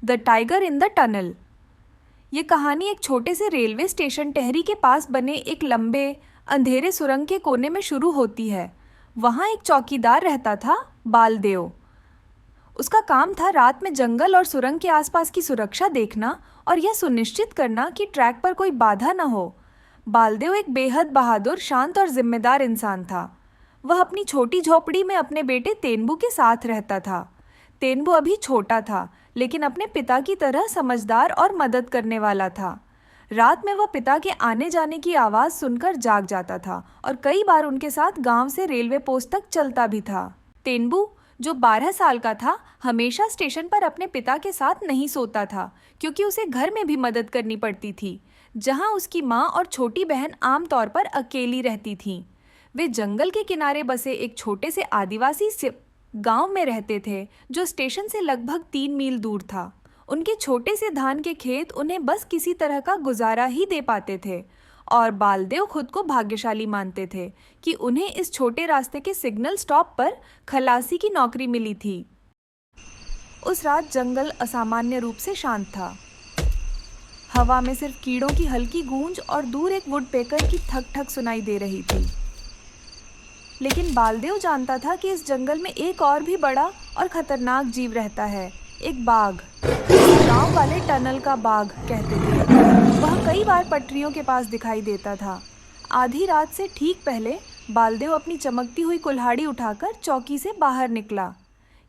The tiger in the tunnel. ये कहानी एक छोटे से रेलवे स्टेशन टेहरी के पास बने एक लंबे अंधेरे सुरंग के कोने में शुरू होती है। वहाँ एक चौकीदार रहता था, बालदेव। उसका काम था रात में जंगल और सुरंग के आसपास की सुरक्षा देखना और यह सुनिश्चित करना कि ट्रैक पर कोई बाधा न हो। बालदेव एक बेहद बहादुर, शांत और जिम्मेदार इंसान था। वह अपनी छोटी झोपड़ी में अपने बेटे तेनबू के साथ रहता था। तेनबू अभी छोटा था, लेकिन अपने पिता की तरह समझदार और मदद करने वाला था। रात में वह पिता के आने जाने की आवाज़ सुनकर जाग जाता था और कई बार उनके साथ गांव से रेलवे पोस्ट तक चलता भी था। तेनबू, जो 12 साल का था, हमेशा स्टेशन पर अपने पिता के साथ नहीं सोता था, क्योंकि उसे घर में भी मदद करनी पड़ती थी, जहां उसकी माँ और छोटी बहन आमतौर पर अकेली रहती थीं। वे जंगल के किनारे बसे एक छोटे से आदिवासी गांव में रहते थे, जो स्टेशन से लगभग 3 मील दूर था। उनके छोटे से धान के खेत उन्हें बस किसी तरह का गुजारा ही दे पाते थे, और बालदेव खुद को भाग्यशाली मानते थे कि उन्हें इस छोटे रास्ते के सिग्नल स्टॉप पर खलासी की नौकरी मिली थी। उस रात जंगल असामान्य रूप से शांत था। हवा में सिर्फ कीड़ों की हल्की गूंज और दूर एक वुडपेकर की ठक ठक सुनाई दे रही थी। लेकिन बालदेव जानता था कि इस जंगल में एक और भी बड़ा और खतरनाक जीव रहता है, एक बाघ। गांव वाले टनल का बाघ कहते थे। वह कई बार पटरियों के पास दिखाई देता था। आधी रात से ठीक पहले बालदेव अपनी चमकती हुई कुल्हाड़ी उठाकर चौकी से बाहर निकला।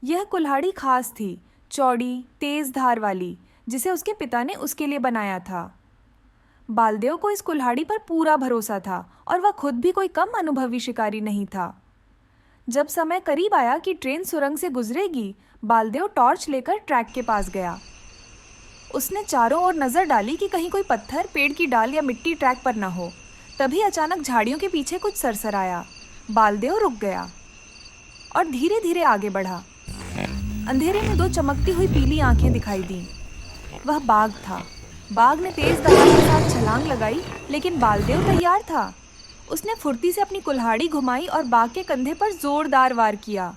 यह कुल्हाड़ी खास थी, चौड़ी, तेज धार वाली, जिसे उसके पिता ने उसके लिए बनाया था। बालदेव को इस कुल्हाड़ी पर पूरा भरोसा था और वह खुद भी कोई कम अनुभवी शिकारी नहीं था। जब समय करीब आया कि ट्रेन सुरंग से गुजरेगी, बालदेव टॉर्च लेकर ट्रैक के पास गया। उसने चारों ओर नजर डाली कि कहीं कोई पत्थर, पेड़ की डाल या मिट्टी ट्रैक पर न हो। तभी अचानक झाड़ियों के पीछे कुछ सरसराया। बालदेव रुक गया और धीरे धीरे आगे बढ़ा। अंधेरे में 2 चमकती हुई पीली आंखें दिखाई दी। वह बाघ था। बाघ ने तेज दहाड़ के साथ छलांग लगाई, लेकिन बालदेव तैयार था। उसने फुर्ती से अपनी कुल्हाड़ी घुमाई और बाघ के कंधे पर जोरदार वार किया।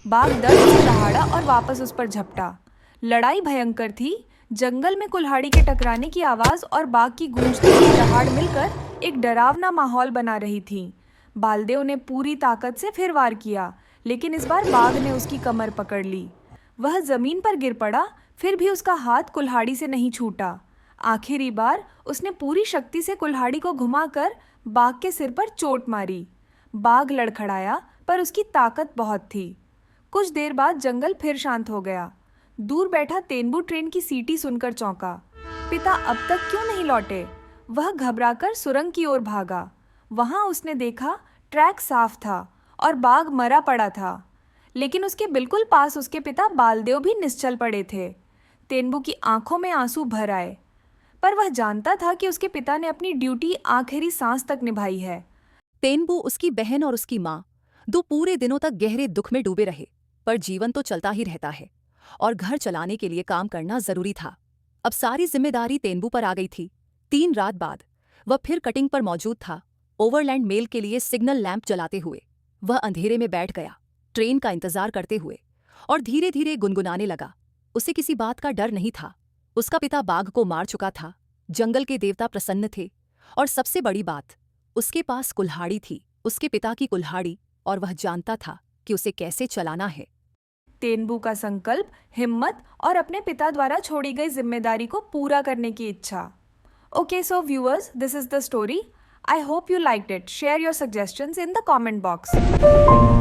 बाघ दर्द से दहाड़ा और वापस उस पर झपटा। लड़ाई भयंकर थी। जंगल में कुल्हाड़ी के टकराने की आवाज़ और बाघ की गूंजती हुई दहाड़ मिलकर एक डरावना माहौल बना रही थी। बालदेव ने पूरी ताकत से फिर वार किया, लेकिन इस बार बाघ ने उसकी कमर पकड़ ली। वह जमीन पर गिर पड़ा, फिर भी उसका हाथ कुल्हाड़ी से नहीं छूटा। आखिरी बार उसने पूरी शक्ति से कुल्हाड़ी को घुमाकर बाघ के सिर पर चोट मारी। बाघ लड़खड़ाया, पर उसकी ताकत बहुत थी। कुछ देर बाद जंगल फिर शांत हो गया। दूर बैठा तेनबू ट्रेन की सीटी सुनकर चौंका। पिता अब तक क्यों नहीं लौटे? वह घबराकर सुरंग की ओर भागा। वहां उसने देखा ट्रैक साफ था और बाघ मरा पड़ा था, लेकिन उसके बिल्कुल पास उसके पिता बालदेव भी निश्चल पड़े थे। तेनबू की आंखों में आंसू भर आए, पर वह जानता था कि उसके पिता ने अपनी ड्यूटी आखिरी सांस तक निभाई है। तेनबू, उसकी बहन और उसकी माँ 2 पूरे दिनों तक गहरे दुख में डूबे रहे, पर जीवन तो चलता ही रहता है और घर चलाने के लिए काम करना जरूरी था। अब सारी जिम्मेदारी तेनबू पर आ गई थी। 3 रात बाद वह फिर कटिंग पर मौजूद था, ओवरलैंड मेल के लिए सिग्नल लैंप जलाते हुए। वह अंधेरे में बैठ गया, ट्रेन का इंतजार करते हुए, और धीरे धीरे गुनगुनाने लगा। उसे किसी बात का डर नहीं था। उसका पिता बाघ को मार चुका था, जंगल के देवता प्रसन्न थे, और सबसे बड़ी बात, उसके पास कुल्हाड़ी थी, उसके पिता की कुल्हाड़ी, और वह जानता था कि उसे कैसे चलाना है। तेनबू का संकल्प, हिम्मत और अपने पिता द्वारा छोड़ी गई जिम्मेदारी को पूरा करने की इच्छा। Okay, so viewers, this is the story. I hope you liked it. Share your suggestions in the comment box.